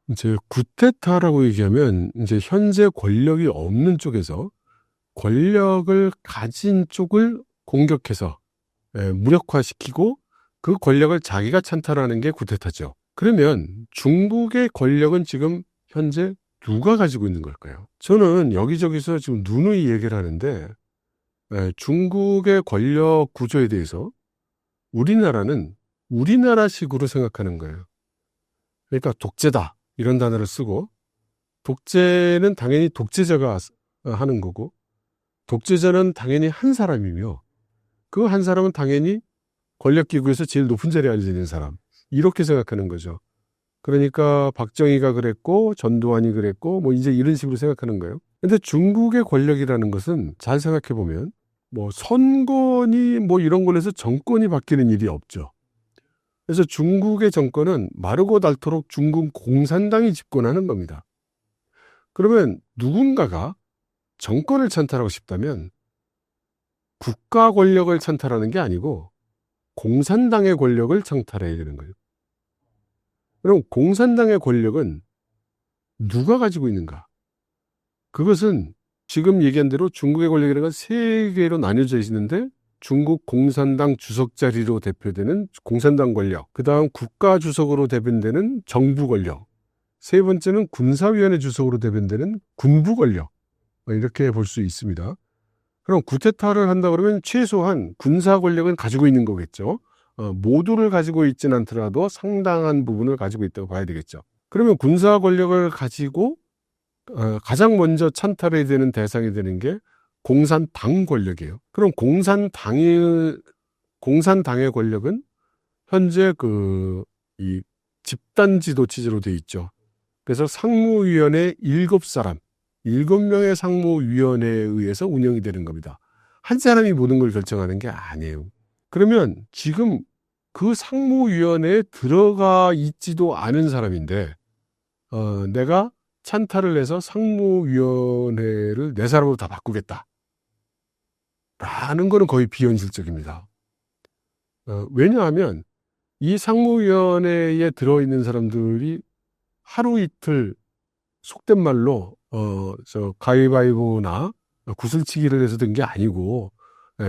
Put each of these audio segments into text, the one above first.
이제 구테타라고 얘기하면 이제 현재 권력이 없는 쪽에서 권력을 가진 쪽을 공격해서 무력화시키고 그 권력을 자기가 찬탈하는 게 구테타죠. 그러면 중국의 권력은 지금 현재 누가 가지고 있는 걸까요? 저는 여기저기서 지금 누누이 얘기를 하는데 중국의 권력 구조에 대해서 우리나라는 우리나라식으로 생각하는 거예요. 그러니까 독재다 이런 단어를 쓰고, 독재는 당연히 독재자가 하는 거고, 독재자는 당연히 한 사람이며, 그 한 사람은 당연히 권력기구에서 제일 높은 자리에 앉아 있는 사람, 이렇게 생각하는 거죠. 그러니까 박정희가 그랬고 전두환이 그랬고 뭐 이제 이런 식으로 생각하는 거예요. 근데 중국의 권력이라는 것은 잘 생각해 보면 뭐 선거니 뭐 이런 걸로 해서 정권이 바뀌는 일이 없죠. 그래서 중국의 정권은 마르고 닳도록 중국 공산당이 집권하는 겁니다. 그러면 누군가가 정권을 찬탈하고 싶다면 국가 권력을 찬탈하는 게 아니고 공산당의 권력을 찬탈해야 되는 거예요. 그럼 공산당의 권력은 누가 가지고 있는가? 그것은 지금 얘기한 대로 중국의 권력이라는 건 세 개로 나뉘어져 있는데, 중국 공산당 주석 자리로 대표되는 공산당 권력, 그 다음 국가 주석으로 대변되는 정부 권력, 세 번째는 군사위원회 주석으로 대변되는 군부 권력, 이렇게 볼 수 있습니다. 그럼 구테타를 한다 그러면 최소한 군사 권력은 가지고 있는 거겠죠. 모두를 가지고 있지는 않더라도 상당한 부분을 가지고 있다고 봐야 되겠죠. 그러면 군사 권력을 가지고 가장 먼저 찬탈해야 되는 대상이 되는 게 공산당 권력이에요. 그럼 공산당의 권력은 현재 이 집단 지도 체제로 돼 있죠. 그래서 상무위원회 7명의 상무위원회에 의해서 운영이 되는 겁니다. 한 사람이 모든 걸 결정하는 게 아니에요. 그러면 지금 그 상무위원회에 들어가 있지도 않은 사람인데 내가 찬탈을 해서 상무위원회를 내 사람으로 다 바꾸겠다 라는 거는 거의 비현실적입니다. 왜냐하면 이 상무위원회에 들어있는 사람들이 하루 이틀 속된 말로 가위바위보나 구슬치기를 해서 든 게 아니고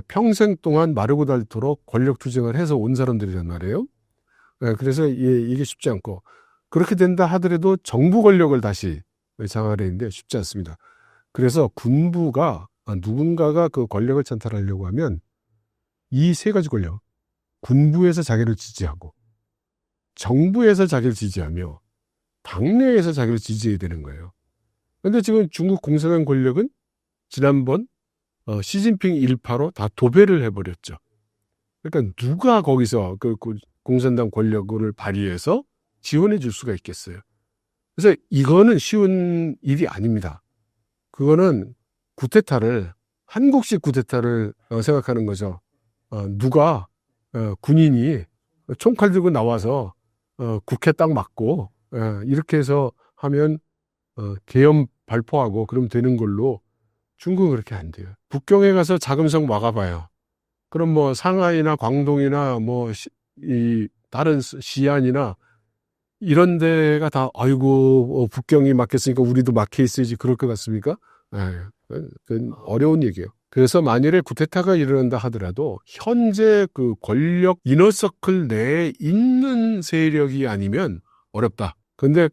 평생 동안 마르고 닳도록 권력 투쟁을 해서 온 사람들이란 말이에요. 그래서 이게 쉽지 않고, 그렇게 된다 하더라도 정부 권력을 다시 장악하는데 쉽지 않습니다. 그래서 군부가 누군가가 그 권력을 찬탈하려고 하면 이 세 가지 권력, 군부에서 자기를 지지하고 정부에서 자기를 지지하며 당내에서 자기를 지지해야 되는 거예요. 그런데 지금 중국 공산당 권력은 지난번 시진핑 일파로 다 도배를 해버렸죠. 그러니까 누가 거기서 그 공산당 권력을 발휘해서 지원해 줄 수가 있겠어요. 그래서 이거는 쉬운 일이 아닙니다. 그거는 한국식 구테타를 생각하는 거죠. 누가 군인이 총칼 들고 나와서 국회 딱 맞고 이렇게 해서 하면 계엄 발포하고 그러면 되는 걸로, 중국은 그렇게 안 돼요. 북경에 가서 자금성 막아봐요. 그럼 뭐 상하이나 광동이나 뭐 이 다른 시안이나 이런 데가 다 아이고 북경이 막혔으니까 우리도 막혀 있어야지 그럴 것 같습니까? 그건 어려운 얘기예요. 그래서 만일에 구테타가 일어난다 하더라도 현재 그 권력 이너서클 내에 있는 세력이 아니면 어렵다. 근데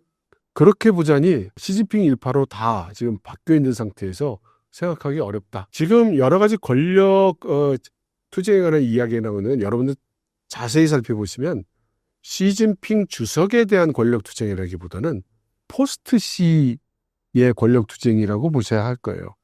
그렇게 보자니 시진핑 일파로 다 지금 바뀌어 있는 상태에서 생각하기 어렵다. 지금 여러 가지 권력 투쟁에 관한 이야기가 나오는, 여러분들 자세히 살펴보시면 시진핑 주석에 대한 권력 투쟁이라기보다는 포스트 시의 권력 투쟁이라고 보셔야 할 거예요.